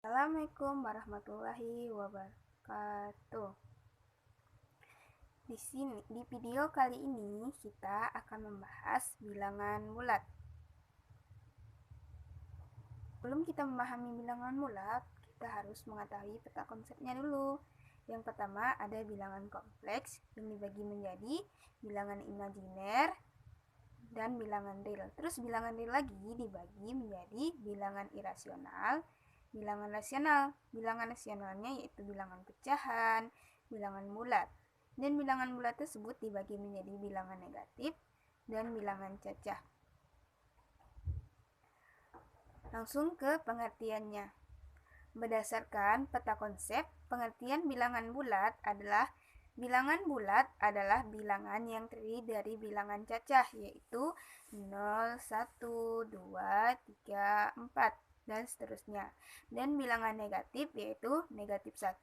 Assalamualaikum warahmatullahi wabarakatuh. Di video kali ini kita akan membahas bilangan bulat. Sebelum kita memahami bilangan bulat, kita harus mengetahui peta konsepnya dulu. Yang pertama ada bilangan kompleks yang dibagi menjadi bilangan imajiner dan bilangan real. Terus bilangan real lagi dibagi menjadi bilangan irasional, bilangan rasional. Bilangan rasionalnya yaitu bilangan pecahan, bilangan bulat. Dan bilangan bulat tersebut dibagi menjadi bilangan negatif dan bilangan cacah. Langsung ke pengertiannya. Berdasarkan peta konsep, pengertian bilangan bulat adalah bilangan yang terdiri dari bilangan cacah, yaitu 0, 1, 2, 3, 4, dan seterusnya. Dan bilangan negatif yaitu negatif 1,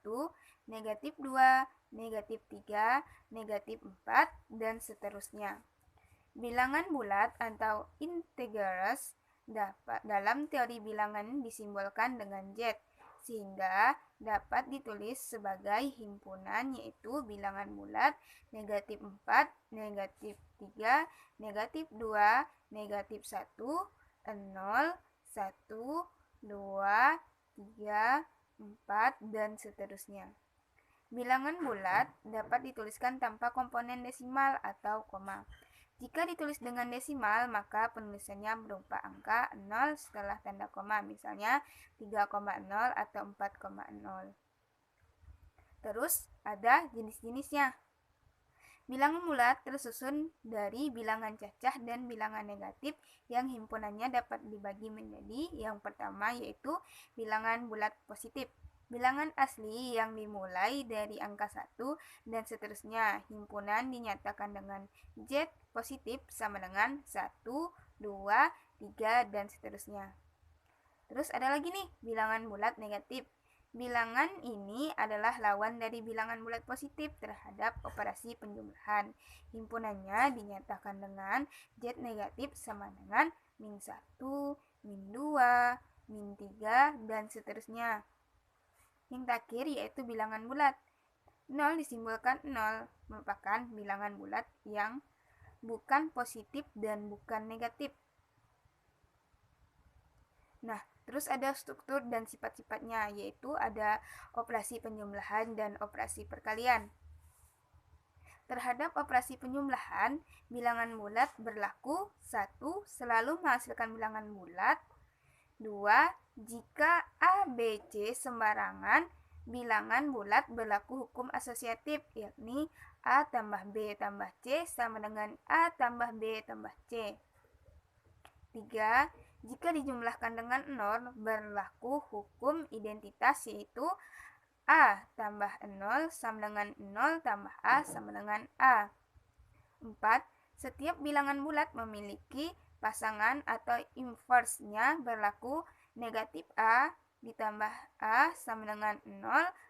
negatif 2, negatif 3, negatif 4, dan seterusnya. Bilangan bulat atau integers dalam teori bilangan disimbolkan dengan Z, sehingga dapat ditulis sebagai himpunan, yaitu bilangan bulat negatif 4, negatif 3, negatif 2, negatif 1, 0, 1, 2, 3, 4, dan seterusnya. Bilangan bulat dapat dituliskan tanpa komponen desimal atau koma. Jika ditulis dengan desimal, maka penulisannya berupa angka 0 setelah tanda koma, misalnya 3,0 atau 4,0. Terus ada jenis-jenisnya. Bilangan bulat tersusun dari bilangan cacah dan bilangan negatif yang himpunannya dapat dibagi menjadi yang pertama yaitu bilangan bulat positif. Bilangan asli yang dimulai dari angka 1 dan seterusnya. Himpunan dinyatakan dengan Z positif sama dengan 1, 2, 3, dan seterusnya. Terus ada lagi nih, bilangan bulat negatif. Bilangan ini adalah lawan dari bilangan bulat positif terhadap operasi penjumlahan. Himpunannya dinyatakan dengan Z negatif sama dengan min 1, min 2, min 3, dan seterusnya. Yang terakhir yaitu bilangan bulat. 0 disimbolkan 0, merupakan bilangan bulat yang bukan positif dan bukan negatif. Nah, terus ada struktur dan sifat-sifatnya, yaitu ada operasi penjumlahan dan operasi perkalian. Terhadap operasi penjumlahan, bilangan bulat berlaku 1. Selalu menghasilkan bilangan bulat. 2. Jika A, B, C sembarangan, bilangan bulat berlaku hukum asosiatif, yakni A tambah B tambah C sama dengan A tambah B tambah C. 3. Jika dijumlahkan dengan 0, berlaku hukum identitas, yaitu A tambah 0 sama dengan 0 tambah A sama dengan A. 4. Setiap bilangan bulat memiliki pasangan atau inverse-nya berlaku negatif A ditambah A sama dengan 0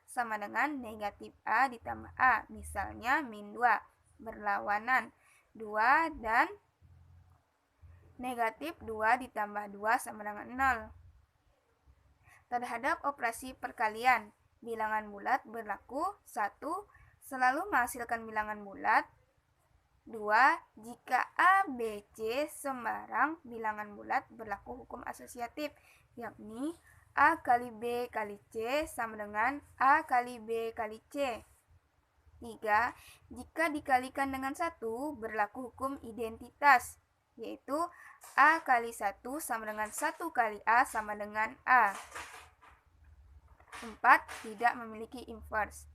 sama dengan negatif A ditambah A. Misalnya min 2 berlawanan 2 dan negatif 2 ditambah 2 sama dengan 0. Terhadap operasi perkalian, bilangan bulat berlaku 1. Selalu menghasilkan bilangan bulat. 2. Jika A, B, C sembarang bilangan bulat berlaku hukum asosiatif, yakni A kali B kali C sama dengan A kali B kali C. 3. Jika dikalikan dengan 1 berlaku hukum identitas, yaitu A kali 1 sama dengan 1 kali A sama dengan A. 4. Tidak memiliki inverse.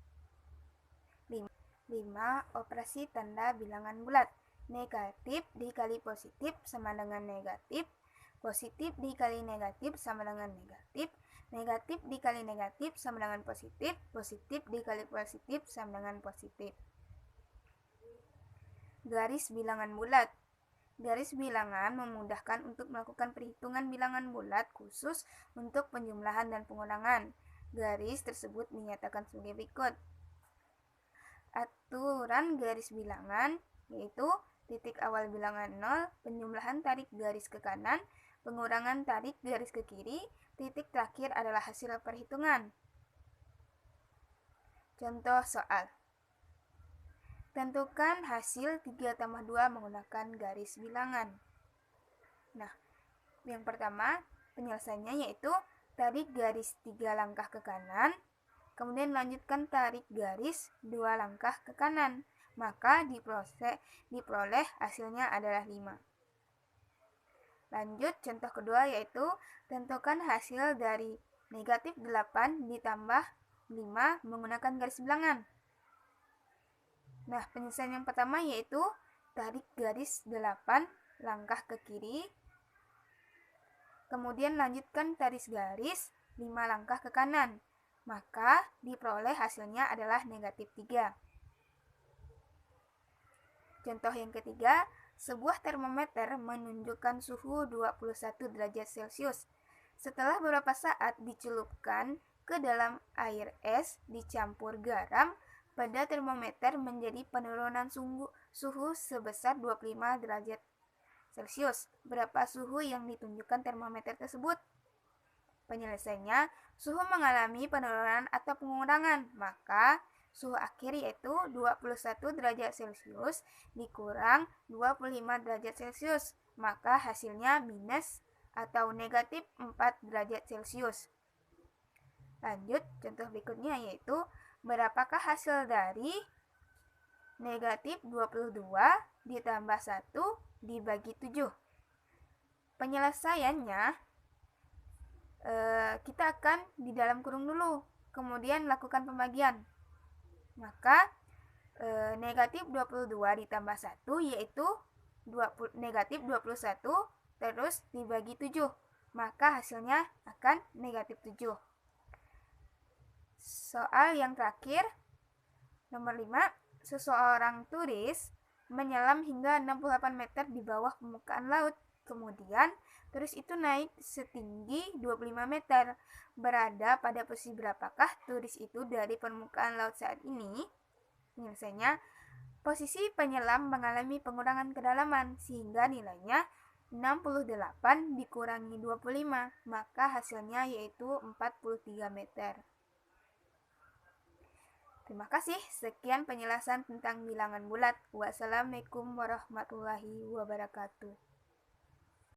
5. Operasi tanda bilangan bulat. Negatif dikali positif sama dengan negatif. Positif dikali negatif sama dengan negatif. Negatif dikali negatif sama dengan positif. Positif dikali positif sama dengan positif. Garis bilangan bulat. Garis bilangan memudahkan untuk melakukan perhitungan bilangan bulat khusus untuk penjumlahan dan pengulangan. Garis tersebut dinyatakan sebagai berikut. Aturan garis bilangan yaitu titik awal bilangan 0, penjumlahan tarik garis ke kanan, pengurangan tarik garis ke kiri, titik terakhir adalah hasil perhitungan. Contoh soal. Tentukan hasil 3 tambah 2 menggunakan garis bilangan. Nah, yang pertama penyelesaiannya yaitu tarik garis 3 langkah ke kanan, kemudian lanjutkan tarik garis 2 langkah ke kanan, maka diperoleh hasilnya adalah 5. Lanjut contoh kedua yaitu tentukan hasil dari negatif 8 ditambah 5 menggunakan garis bilangan. Nah, penyelesaian yang pertama yaitu tarik garis 8 langkah ke kiri, kemudian lanjutkan tarik garis 5 langkah ke kanan, maka diperoleh hasilnya adalah negatif 3. Contoh yang ketiga, sebuah termometer menunjukkan suhu 21 derajat Celcius. Setelah beberapa saat dicelupkan ke dalam air es dicampur garam, pada termometer menjadi penurunan suhu sebesar 25 derajat Celcius. Berapa suhu yang ditunjukkan termometer tersebut? Penyelesaiannya, suhu mengalami penurunan atau pengurangan, maka suhu akhir yaitu 21 derajat Celcius dikurang 25 derajat Celcius, maka hasilnya minus atau negatif 4 derajat Celcius. Lanjut, contoh berikutnya yaitu berapakah hasil dari negatif 22 ditambah 1 dibagi 7? Penyelesaiannya, kita akan di dalam kurung dulu, kemudian lakukan pembagian. Maka negatif 22 ditambah 1 yaitu negatif 21 terus dibagi 7, maka hasilnya akan negatif 7. Soal yang terakhir, nomor 5, seseorang turis menyelam hingga 68 meter di bawah permukaan laut. Kemudian, turis itu naik setinggi 25 meter. Berada pada posisi berapakah turis itu dari permukaan laut saat ini? Penyelesaiannya, posisi penyelam mengalami pengurangan kedalaman sehingga nilainya 68 dikurangi 25, maka hasilnya yaitu 43 meter. Terima kasih, sekian penjelasan tentang bilangan bulat. Wassalamualaikum warahmatullahi wabarakatuh.